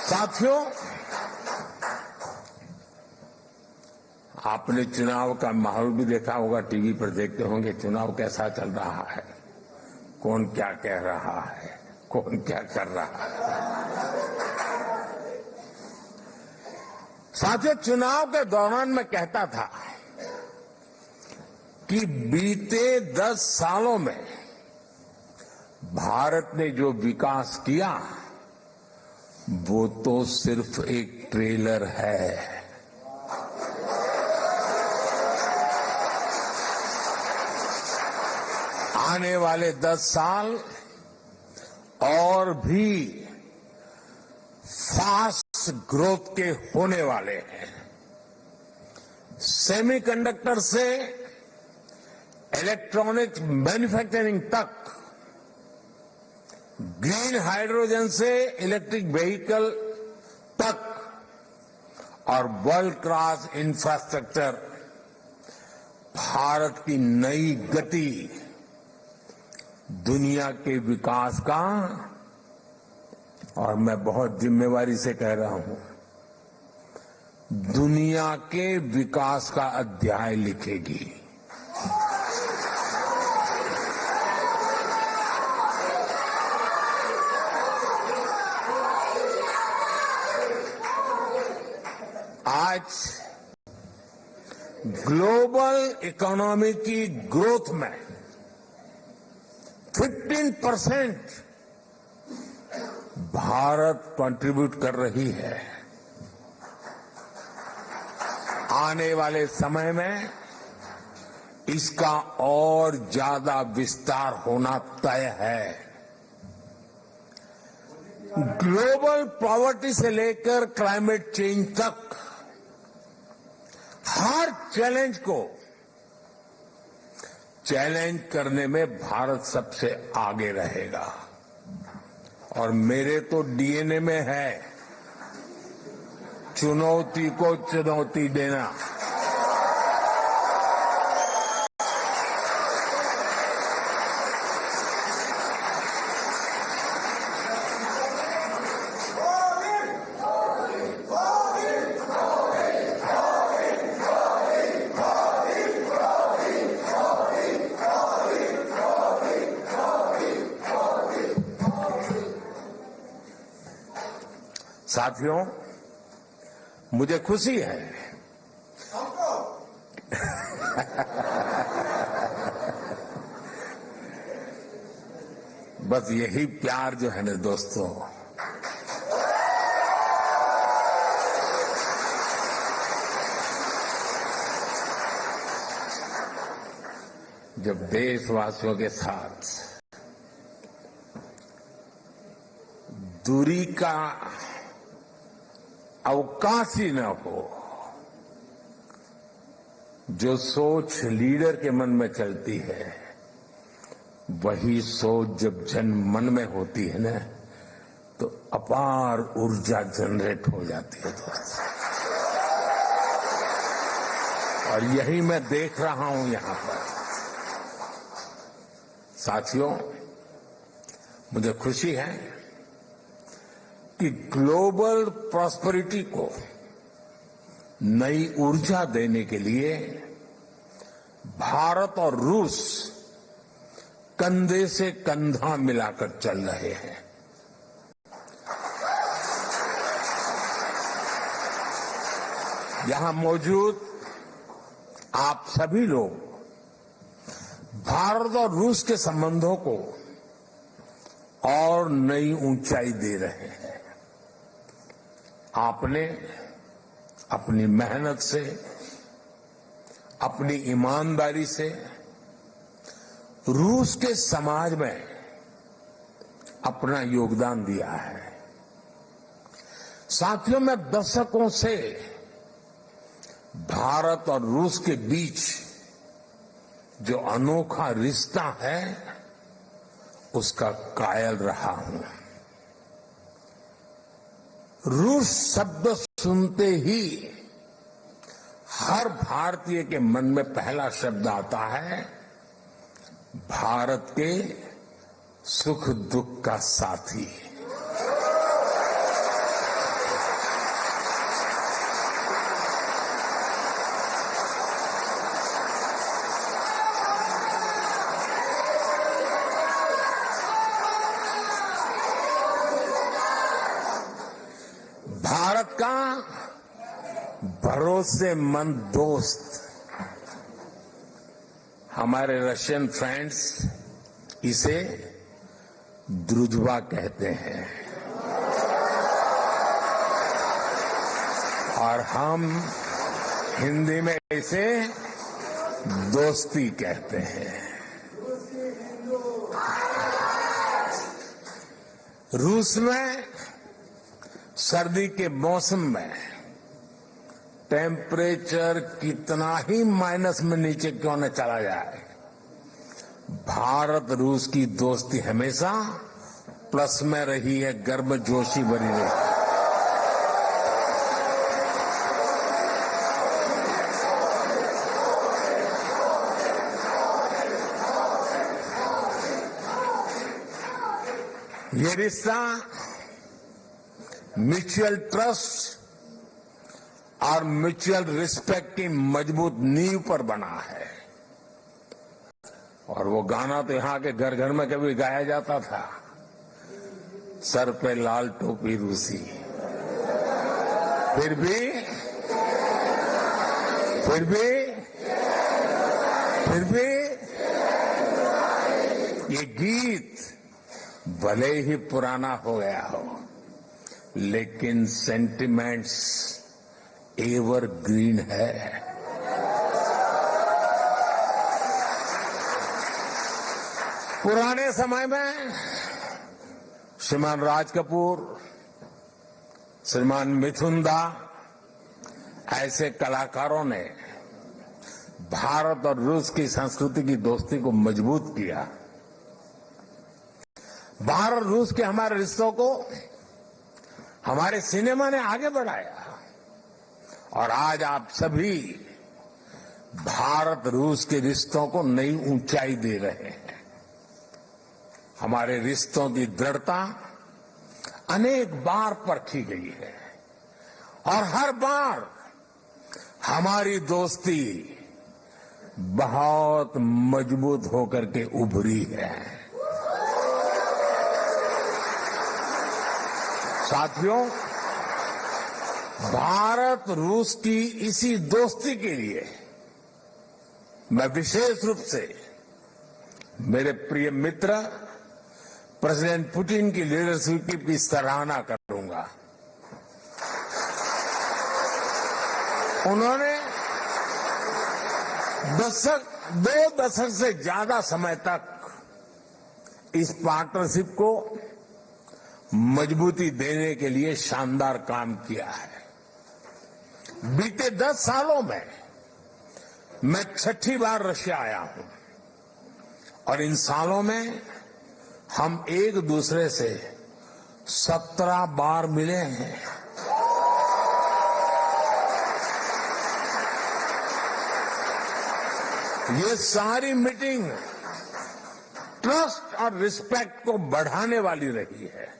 साथियों, आपने चुनाव का माहौल भी देखा होगा, टीवी पर देखते होंगे चुनाव कैसा चल रहा है, कौन क्या कह रहा है, कौन क्या कर रहा है। साथियों, चुनाव के दौरान मैं कहता था कि बीते 10 सालों में भारत ने जो विकास किया वो तो सिर्फ एक ट्रेलर है। आने वाले 10 साल और भी फास्ट ग्रोथ के होने वाले हैं। सेमीकंडक्टर से इलेक्ट्रॉनिक्स मैन्युफैक्चरिंग तक, ग्रीन हाइड्रोजन से इलेक्ट्रिक व्हीकल तक और वर्ल्ड क्लास इंफ्रास्ट्रक्चर, भारत की नई गति दुनिया के विकास का, और मैं बहुत जिम्मेवारी से कह रहा हूं, दुनिया के विकास का अध्याय लिखेगी। आज ग्लोबल इकोनॉमी की ग्रोथ में 15% भारत कंट्रीब्यूट कर रही है। आने वाले समय में इसका और ज्यादा विस्तार होना तय है। ग्लोबल पॉवर्टी से लेकर क्लाइमेट चेंज तक हर चैलेंज को चैलेंज करने में भारत सबसे आगे रहेगा। और मेरे तो डीएनए में है चुनौती को चुनौती देना। साथियों, मुझे खुशी है बस यही प्यार जो है ना दोस्तों, जब देशवासियों के साथ दूरी का अवकाश ही न हो, जो सोच लीडर के मन में चलती है वही सोच जब जन मन में होती है ना, तो अपार ऊर्जा जनरेट हो जाती है दोस्तों। और यही मैं देख रहा हूं यहां पर। साथियों, मुझे खुशी है कि ग्लोबल प्रॉस्पेरिटी को नई ऊर्जा देने के लिए भारत और रूस कंधे से कंधा मिलाकर चल रहे हैं। यहां मौजूद आप सभी लोग भारत और रूस के संबंधों को और नई ऊंचाई दे रहे हैं। आपने अपनी मेहनत से, अपनी ईमानदारी से रूस के समाज में अपना योगदान दिया है। साथियों, मैं दशकों से भारत और रूस के बीच जो अनोखा रिश्ता है उसका कायल रहा हूं। रूस शब्द सुनते ही हर भारतीय के मन में पहला शब्द आता है भारत के सुख दुख का साथी। भारत का भरोसेमंद दोस्त, हमारे रशियन फ्रेंड्स इसे द्रुजबा कहते हैं और हम हिंदी में इसे दोस्ती कहते हैं। रूस में सर्दी के मौसम में टेम्परेचर कितना ही माइनस में नीचे क्यों न चला जाए, भारत रूस की दोस्ती हमेशा प्लस में रही है, गर्मजोशी बनी रही है। ये रिश्ता म्यूचुअल ट्रस्ट और म्यूचुअल रिस्पेक्ट की मजबूत नींव पर बना है। और वो गाना तो यहां के घर घर में कभी गाया जाता था, सर पे लाल टोपी रूसी, फिर भी ये गीत भले ही पुराना हो गया हो, लेकिन सेंटिमेंट्स एवरग्रीन है। पुराने समय में श्रीमान राज कपूर, श्रीमान मिथुन दा ऐसे कलाकारों ने भारत और रूस की संस्कृति की दोस्ती को मजबूत किया। भारत रूस के हमारे रिश्तों को हमारे सिनेमा ने आगे बढ़ाया और आज आप सभी भारत रूस के रिश्तों को नई ऊंचाई दे रहे हैं। हमारे रिश्तों की दृढ़ता अनेक बार परखी गई है और हर बार हमारी दोस्ती बहुत मजबूत होकर के उभरी है। साथियों, भारत रूस की इसी दोस्ती के लिए मैं विशेष रूप से मेरे प्रिय मित्र प्रेसिडेंट पुतिन की लीडरशिप की सराहना करूंगा। उन्होंने दो दशक से ज्यादा समय तक इस पार्टनरशिप को मजबूती देने के लिए शानदार काम किया है। बीते 10 सालों में मैं 6ठी बार रशिया आया हूं और इन सालों में हम एक दूसरे से 17 बार मिले हैं। ये सारी मीटिंग ट्रस्ट और रिस्पेक्ट को बढ़ाने वाली रही है।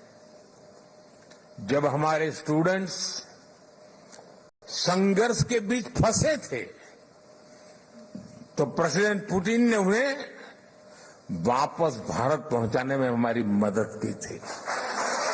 जब हमारे स्टूडेंट्स संघर्ष के बीच फंसे थे तो प्रेसिडेंट पुतिन ने उन्हें वापस भारत पहुंचाने में हमारी मदद की थी।